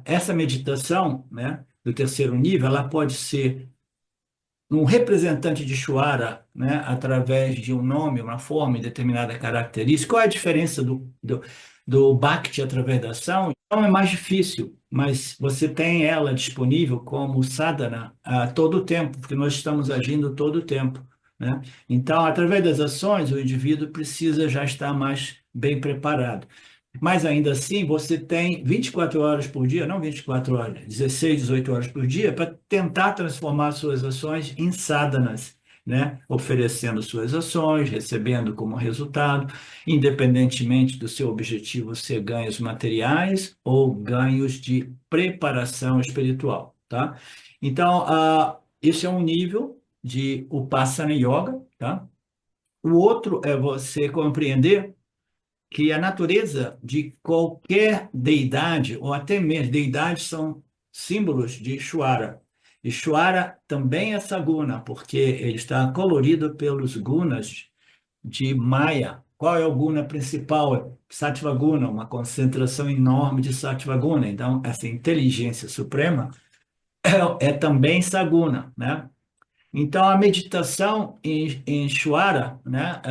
essa meditação, né, do terceiro nível, ela pode ser um representante de Ishvara, né, através de um nome, uma forma e determinada característica. Qual é a diferença do Bhakti através da ação? Então é mais difícil, mas você tem ela disponível como sadhana a todo o tempo, porque nós estamos agindo todo o tempo, né? Então, através das ações, o indivíduo precisa já estar mais bem preparado. Mas ainda assim, você tem 24 horas por dia, não 24 horas, 16, 18 horas por dia, para tentar transformar suas ações em sadhanas, né? Oferecendo suas ações, recebendo como resultado, independentemente do seu objetivo ser ganhos materiais ou ganhos de preparação espiritual, tá? Então, esse é um nível de Upasana Yoga, tá? O outro é você compreender que a natureza de qualquer deidade, ou até mesmo deidades, são símbolos de Ishvara. Ishvara também é saguna, porque ele está colorido pelos gunas, de Maya. Qual é o guna principal? Sattva Guna, uma concentração enorme de Sattva Guna. Então, essa inteligência suprema é também Saguna, né? Então, a meditação em Shwara, né,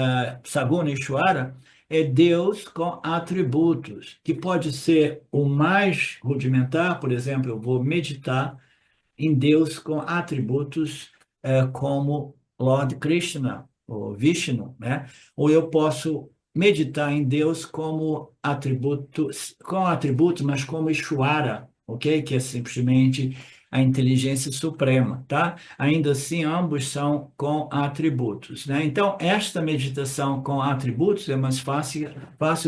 Saguna e Shwara, é Deus com atributos, que pode ser o mais rudimentar, por exemplo, eu vou meditar em Deus com atributos como Lord Krishna, ou Vishnu, né? Ou eu posso meditar em Deus como atributos, com atributos, mas como Ishvara, ok? Que é simplesmente a inteligência suprema, tá? Ainda assim, ambos são com atributos, né? Então, esta meditação com atributos é mais fácil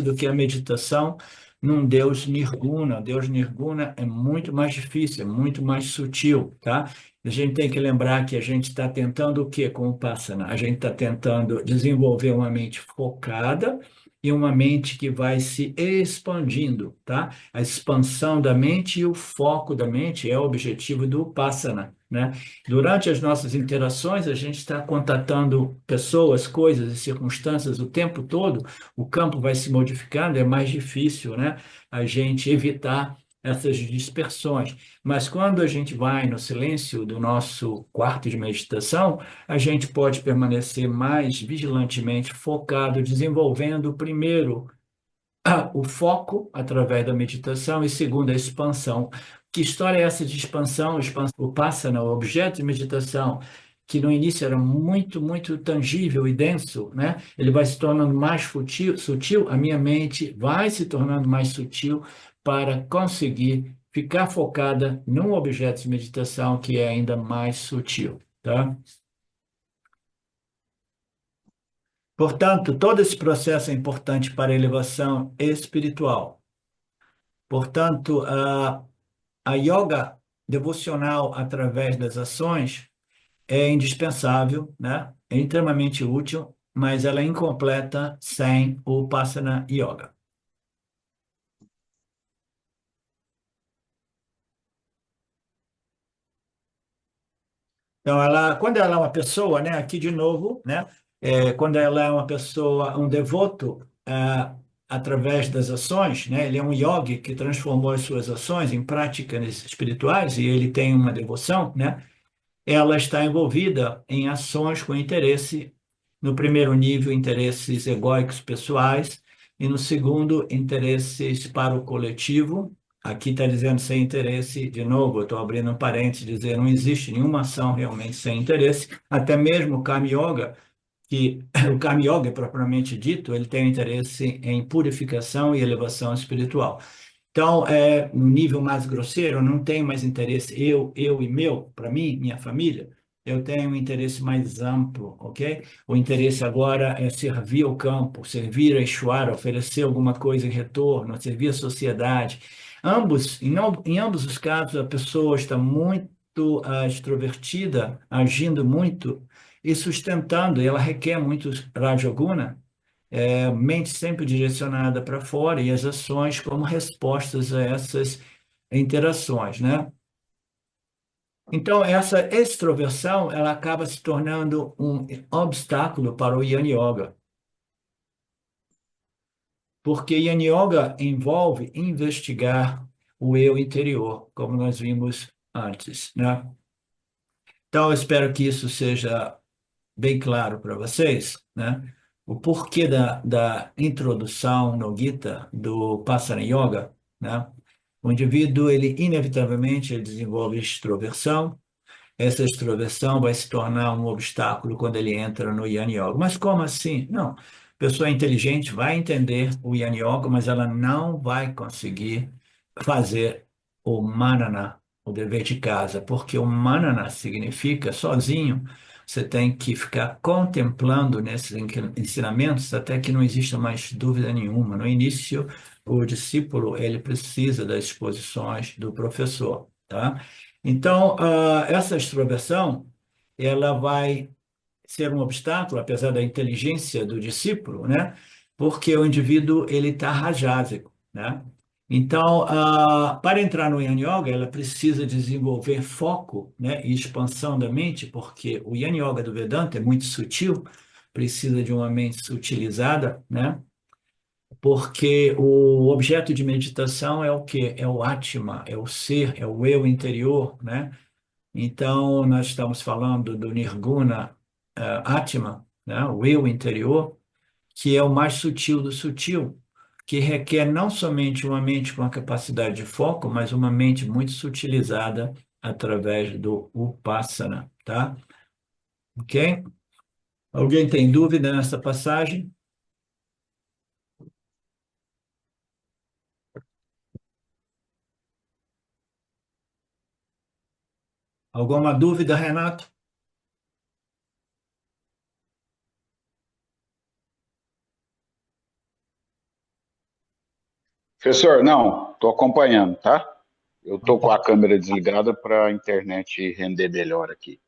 do que a meditação num Deus Nirguna. Deus Nirguna é muito mais difícil, é muito mais sutil, tá? A gente tem que lembrar que a gente está tentando o quê com o Passana? A gente está tentando desenvolver uma mente focada e uma mente que vai se expandindo, tá? A expansão da mente e o foco da mente é o objetivo do Passana, né? Durante as nossas interações, a gente está contatando pessoas, coisas e circunstâncias o tempo todo, o campo vai se modificando, é mais difícil, né, a gente evitar essas dispersões. Mas quando a gente vai no silêncio do nosso quarto de meditação, a gente pode permanecer mais vigilantemente focado, desenvolvendo primeiro o foco através da meditação e segundo a expansão. Que história é essa de expansão? O Passana, o objeto de meditação, que no início era muito, muito tangível e denso, né? Ele vai se tornando mais sutil, a minha mente vai se tornando mais sutil para conseguir ficar focada num objeto de meditação que é ainda mais sutil, tá? Portanto, todo esse processo é importante para a elevação espiritual. Portanto, a yoga devocional através das ações é indispensável, né? É extremamente útil, mas ela é incompleta sem o Passana Yoga. Então, quando ela é uma pessoa, né? Aqui de novo, né? Quando ela é uma pessoa, um devoto, através das ações, né? Ele é um yogi que transformou as suas ações em práticas espirituais e ele tem uma devoção, né? Ela está envolvida em ações com interesse, no primeiro nível, interesses egóicos pessoais, e no segundo, interesses para o coletivo. Aqui está dizendo sem interesse, de novo, eu estou abrindo um parênteses, dizer não existe nenhuma ação realmente sem interesse, até mesmo o Karma Yoga, que o Karma Yoga, propriamente dito, ele tem interesse em purificação e elevação espiritual. Então, no nível mais grosseiro, eu não tenho mais interesse eu e meu, para mim, minha família. Eu tenho um interesse mais amplo, ok? O interesse agora é servir ao campo, servir a Ishvara, oferecer alguma coisa em retorno, servir a sociedade. Em ambos os casos, a pessoa está muito extrovertida, agindo muito e sustentando, e ela requer muito Rajoguna, mente sempre direcionada para fora e as ações como respostas a essas interações, né? Então, essa extroversão, ela acaba se tornando um obstáculo para o Yin Yoga, porque Yin Yoga envolve investigar o eu interior, como nós vimos antes, né? Então, eu espero que isso seja bem claro para vocês, né? O porquê da introdução no Gita do Passana Yoga, né? O indivíduo, ele inevitavelmente ele desenvolve extroversão. Essa extroversão vai se tornar um obstáculo quando ele entra no Yin Yoga. Mas como assim? Não. A pessoa inteligente vai entender o Yin Yoga, mas ela não vai conseguir fazer o manana, o dever de casa, porque o manana significa sozinho. Você tem que ficar contemplando nesses ensinamentos até que não exista mais dúvida nenhuma. No início, o discípulo ele precisa das exposições do professor, tá? Então, essa extroversão, ela vai ser um obstáculo, apesar da inteligência do discípulo, né? Porque o indivíduo, ele está rajásico, né? Então, para entrar no Yin Yoga, ela precisa desenvolver foco, né, e expansão da mente, porque o Yin Yoga do Vedanta é muito sutil, precisa de uma mente sutilizada, né? Porque o objeto de meditação é o quê? É o Atma, é o ser, é o eu interior, né? Então, nós estamos falando do Nirguna, Atma, né? O eu interior, que é o mais sutil do sutil, que requer não somente uma mente com a capacidade de foco, mas uma mente muito sutilizada através do Upasana, tá? Ok? Alguém tem dúvida nessa passagem? Alguma dúvida, Renato? Professor, não, estou acompanhando, tá? Eu estou com a câmera desligada para a internet render melhor aqui.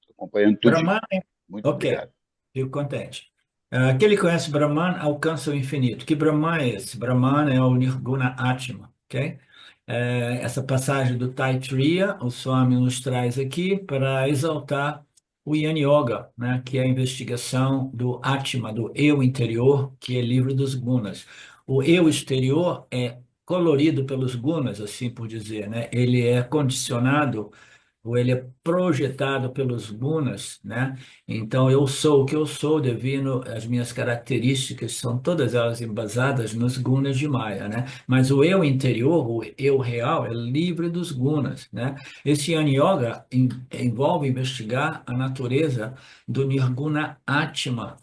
Estou acompanhando tudinho. Brahman, Muito ok, obrigado. fico contente. Aquele que conhece Brahman alcança o infinito. Que Brahman é esse? Brahman é o Nirguna Atma, ok? Essa passagem do Taittiriya, o Swami nos traz aqui para exaltar o Jnana Yoga, né? Que é a investigação do Atma, do eu interior, que é livre dos gunas. O eu exterior é colorido pelos gunas, assim por dizer, né? Ele é condicionado ou ele é projetado pelos gunas, né? Então eu sou o que eu sou devido às minhas características, são todas elas embasadas nos gunas de Maya, né? Mas o eu interior, o eu real, é livre dos gunas, né? Esse Jnana Yoga envolve investigar a natureza do Nirguna Atma,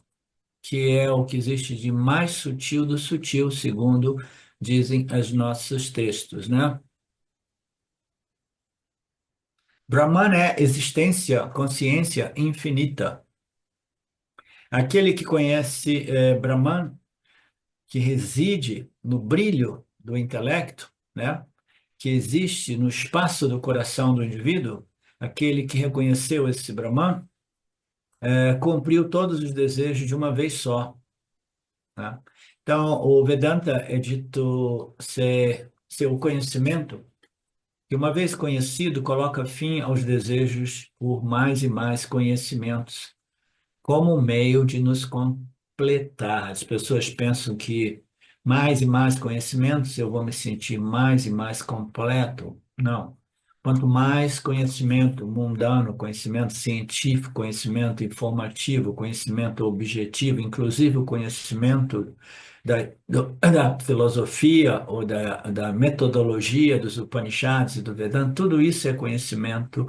que é o que existe de mais sutil do sutil, segundo dizem os nossos textos, né? Brahman é existência, consciência infinita. Aquele que conhece Brahman, que reside no brilho do intelecto, né? Que existe no espaço do coração do indivíduo, aquele que reconheceu esse Brahman, cumpriu todos os desejos de uma vez só, né? Então, o Vedanta é dito ser o conhecimento que, uma vez conhecido, coloca fim aos desejos por mais e mais conhecimentos como um meio de nos completar. As pessoas pensam que mais e mais conhecimentos eu vou me sentir mais e mais completo. Não. Quanto mais conhecimento mundano, conhecimento científico, conhecimento informativo, conhecimento objetivo, inclusive o conhecimento da filosofia ou da metodologia dos Upanishads e do Vedanta, tudo isso é conhecimento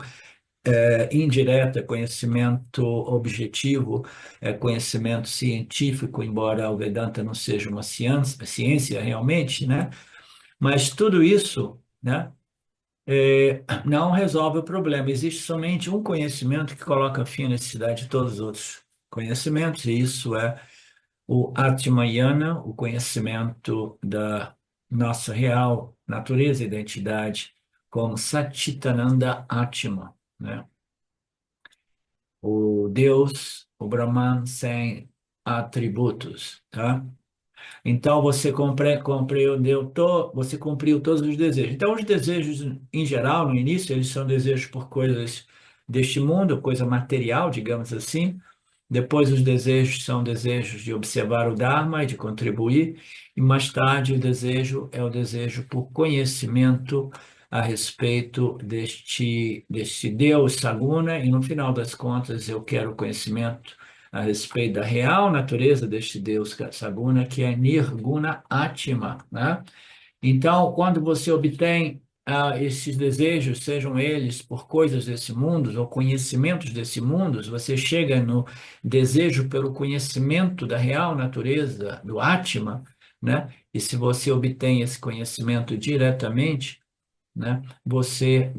indireto, é conhecimento objetivo, é conhecimento científico, embora o Vedanta não seja uma ciência realmente, né? Mas tudo isso, né, não resolve o problema. Existe somente um conhecimento que coloca fim à necessidade de todos os outros conhecimentos, e isso é o Atmayana, o conhecimento da nossa real natureza e identidade como Satchitananda Atma, né? O Deus, o Brahman sem atributos, tá? Então você cumpriu todos os desejos. Então os desejos, em geral, no início, eles são desejos por coisas deste mundo, coisa material, digamos assim. Depois os desejos são desejos de observar o Dharma e de contribuir, e mais tarde o desejo é o desejo por conhecimento a respeito deste Deus Saguna, e no final das contas eu quero conhecimento a respeito da real natureza deste Deus Saguna, que é Nirguna Atma, né? Então, quando você obtém esses desejos, sejam eles por coisas desse mundo ou conhecimentos desse mundo, você chega no desejo pelo conhecimento da real natureza do Atma, né? E se você obtém esse conhecimento diretamente, né? Você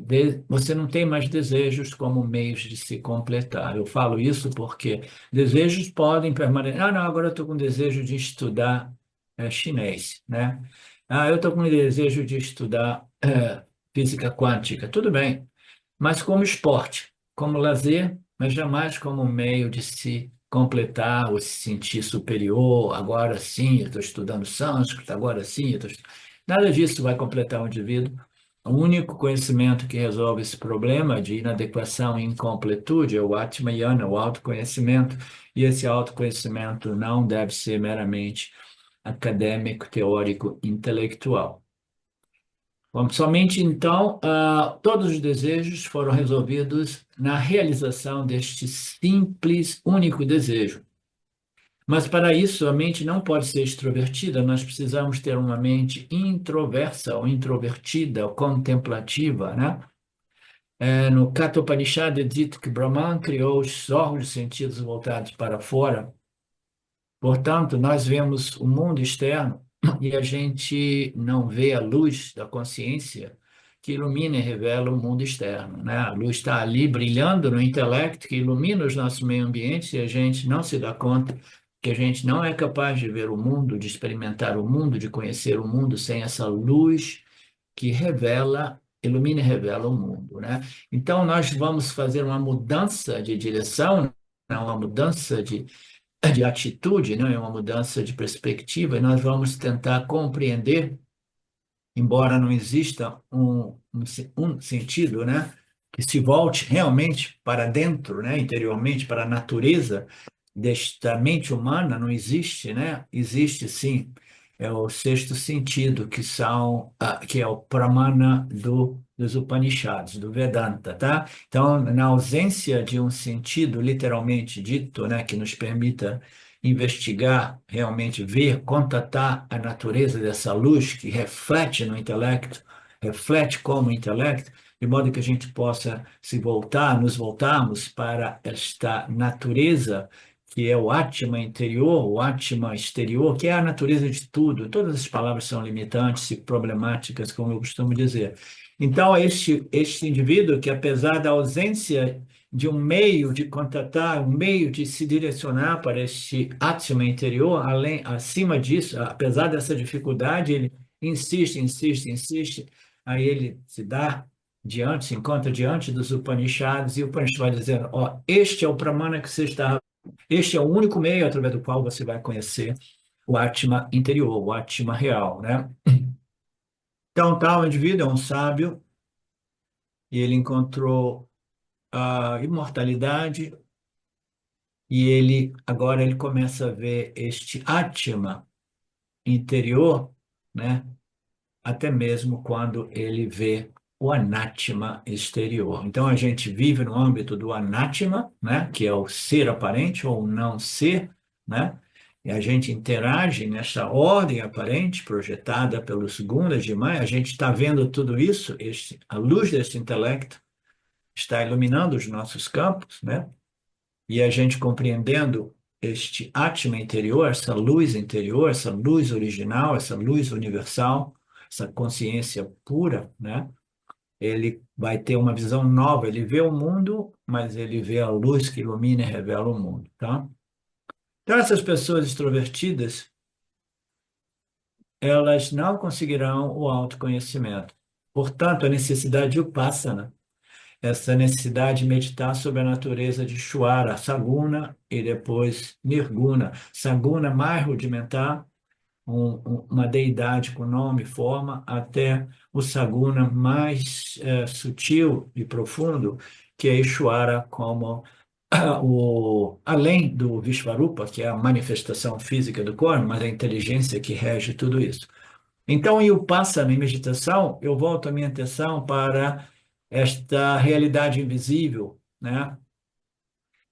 não tem mais desejos como meios de se completar. Eu falo isso porque desejos podem permanecer. Ah, não, agora eu estou com desejo de estudar chinês, né? Ah, eu estou com desejo de estudar física quântica. Tudo bem, mas como esporte, como lazer, mas jamais como meio de se completar ou se sentir superior. Agora sim, eu estou estudando sânscrito, agora sim, eu estou... Nada disso vai completar o indivíduo. O único conhecimento que resolve esse problema de inadequação e incompletude é o Atmayana, o autoconhecimento, e esse autoconhecimento não deve ser meramente acadêmico, teórico, intelectual. Bom, somente então, todos os desejos foram resolvidos na realização deste simples, único desejo. Mas para isso, a mente não pode ser extrovertida, nós precisamos ter uma mente introversa, ou introvertida, ou contemplativa, né? No Kathopanishad é dito que Brahman criou os órgãos de sentidos voltados para fora. Portanto, nós vemos o mundo externo e a gente não vê a luz da consciência que ilumina e revela o mundo externo, né? A luz está ali brilhando no intelecto que ilumina os nossos meio ambientes e a gente não se dá conta que a gente não é capaz de ver o mundo, de experimentar o mundo, de conhecer o mundo sem essa luz que revela, ilumina e revela o mundo, né? Então, nós vamos fazer uma mudança de direção, né? Uma mudança de atitude, né? Uma mudança de perspectiva, e nós vamos tentar compreender, embora não exista um sentido, né? Que se volte realmente para dentro, né? Interiormente, para a natureza desta mente humana, não existe, né? Existe sim, é o sexto sentido, que é o Pramana dos Upanishads, do Vedanta, tá? Então, na ausência de um sentido literalmente dito, né, que nos permita investigar, realmente ver, contatar a natureza dessa luz que reflete no intelecto, reflete como intelecto, de modo que a gente possa nos voltarmos para esta natureza que é o Atma interior, o Atma exterior, que é a natureza de tudo. Todas as palavras são limitantes e problemáticas, como eu costumo dizer. Então, este indivíduo que, apesar da ausência de um meio de contatar, um meio de se direcionar para este Atma interior, acima disso, apesar dessa dificuldade, ele insiste, insiste, insiste, aí ele se encontra diante dos Upanishads, e o Upanishad vai dizendo, ó, este é o Pramana que você está. Este é o único meio através do qual você vai conhecer o Atma interior, o Atma real, né? Então, tal indivíduo é um sábio e ele encontrou a imortalidade e agora ele começa a ver este Atma interior, né? Até mesmo quando ele vê o anátema exterior. Então, a gente vive no âmbito do anátema, né, que é o ser aparente ou não ser, né, e a gente interage nessa ordem aparente projetada pelos gunas de Maya, a gente está vendo tudo isso, a luz desse intelecto está iluminando os nossos campos, né, e a gente compreendendo este Atma interior, essa luz original, essa luz universal, essa consciência pura, né? Ele vai ter uma visão nova, ele vê o mundo, mas ele vê a luz que ilumina e revela o mundo, tá? Então, essas pessoas extrovertidas, elas não conseguirão o autoconhecimento. Portanto, a necessidade de Upasana, essa necessidade de meditar sobre a natureza de Shwara, Saguna e depois Nirguna. Saguna mais rudimentar, uma deidade com nome e forma, até o Saguna mais sutil e profundo, que é Ishvara, como além do Vishvarupa, que é a manifestação física do corpo, mas a inteligência que rege tudo isso. Então, em Upasana, em meditação, eu volto a minha atenção para esta realidade invisível, né?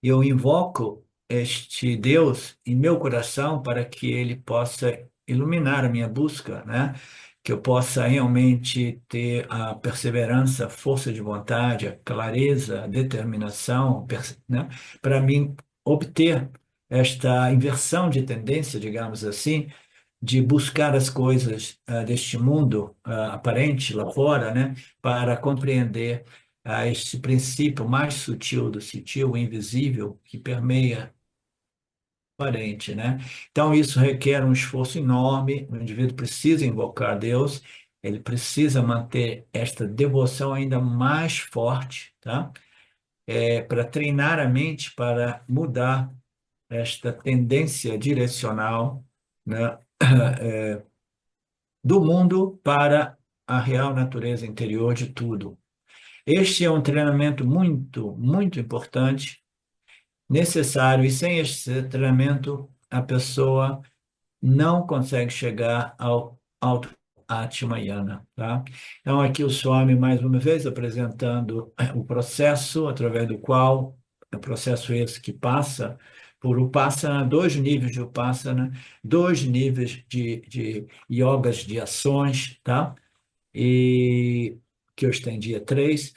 Eu invoco este Deus em meu coração para que ele possa iluminar a minha busca, né? Que eu possa realmente ter a perseverança, a força de vontade, a clareza, a determinação, né? Para mim obter esta inversão de tendência, digamos assim, de buscar as coisas deste mundo aparente lá fora, né, para compreender este princípio mais sutil do sutil, o invisível, que permeia o aparente, né? Então, isso requer um esforço enorme, o indivíduo precisa invocar Deus, ele precisa manter esta devoção ainda mais forte, tá? Para treinar a mente para mudar esta tendência direcional, né? Do mundo para a real natureza interior de tudo. Este é um treinamento muito, muito importante, necessário, e sem esse treinamento a pessoa não consegue chegar ao Alto Atmayana, tá? Então, aqui o Swami, mais uma vez, apresentando o processo através do qual, é o processo esse que passa por Upasana, 2 níveis de Upasana, 2 níveis de yogas de ações, tá? E que eu estendi a 3,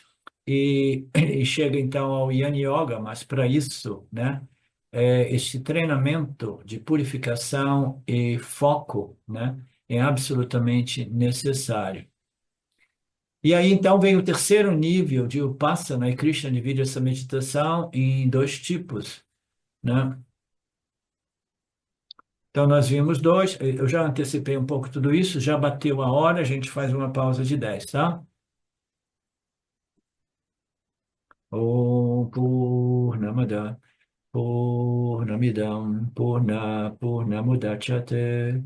e chega então ao Yana Yoga, mas para isso, né? Este treinamento de purificação e foco, né, é absolutamente necessário. E aí, então, vem o terceiro nível de Upasana, e Krishna divide essa meditação em 2 tipos, né? Então, nós vimos 2, eu já antecipei um pouco tudo isso, já bateu a hora, a gente faz uma pausa de 10, tá? Om Purnamada Purnamidam Purnamudachyate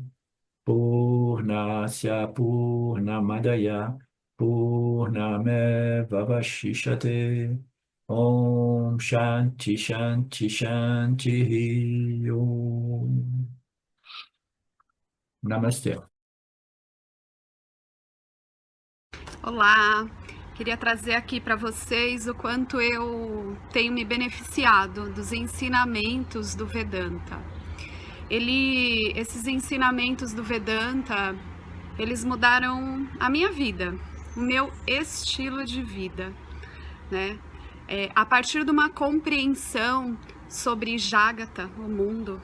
Purnasya Purnamadaya Purnamevavashishate Om Shanti Shanti Shanti Om Namastê. Olá, queria trazer aqui para vocês o quanto eu tenho me beneficiado dos ensinamentos do Vedanta. Esses ensinamentos do Vedanta, eles mudaram a minha vida, o meu estilo de vida, né? A partir de uma compreensão sobre Jagata, o mundo,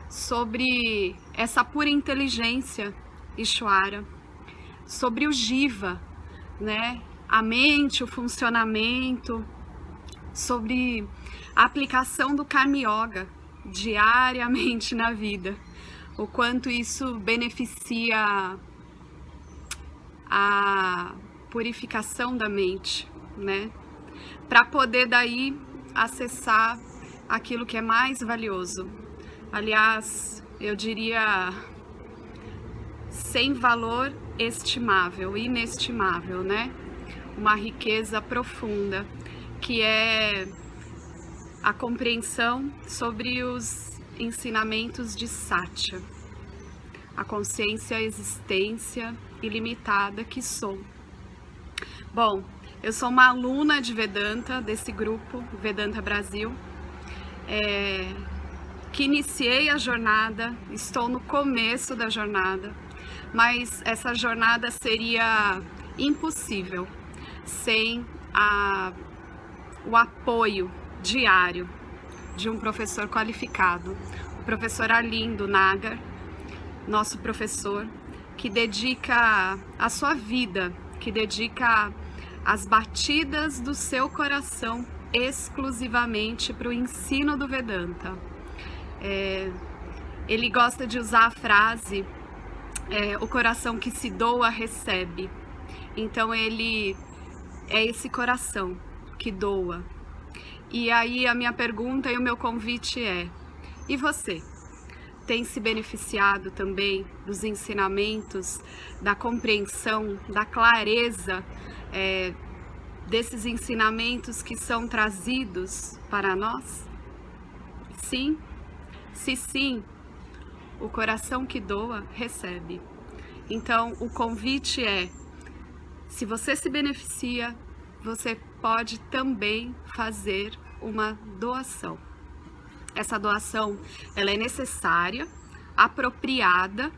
sobre essa pura inteligência, Ishvara, sobre o Jiva, né? A mente, o funcionamento, sobre a aplicação do Karma Yoga diariamente na vida, o quanto isso beneficia a purificação da mente, né? Para poder daí acessar aquilo que é mais valioso. Aliás, eu diria sem valor estimável, inestimável, né? Uma riqueza profunda, que é a compreensão sobre os ensinamentos de Satya, a consciência, a existência ilimitada que sou. Bom, eu sou uma aluna de Vedanta, desse grupo, Vedanta Brasil, que iniciei a jornada, estou no começo da jornada, mas essa jornada seria impossível sem o apoio diário de um professor qualificado, o professor Arlindo Nagar, nosso professor, que dedica a sua vida, que dedica as batidas do seu coração exclusivamente para o ensino do Vedanta. Ele gosta de usar a frase o coração que se doa recebe. Então ele é esse coração que doa. E aí a minha pergunta e o meu convite é: e você? Tem se beneficiado também dos ensinamentos, da compreensão, da clareza desses ensinamentos que são trazidos para nós? Sim? Se sim, o coração que doa recebe. Então o convite é: se você se beneficia, você pode também fazer uma doação. Essa doação, ela é necessária, apropriada,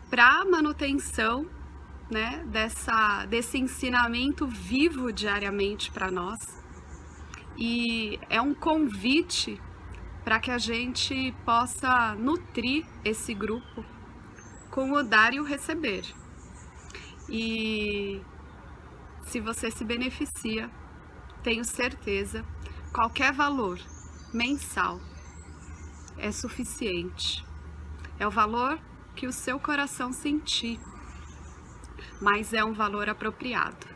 para a manutenção, né, desse ensinamento vivo diariamente para nós. E é um convite para que a gente possa nutrir esse grupo com o dar e o receber. E se você se beneficia, tenho certeza, qualquer valor mensal é suficiente. É o valor que o seu coração sentir, mas é um valor apropriado.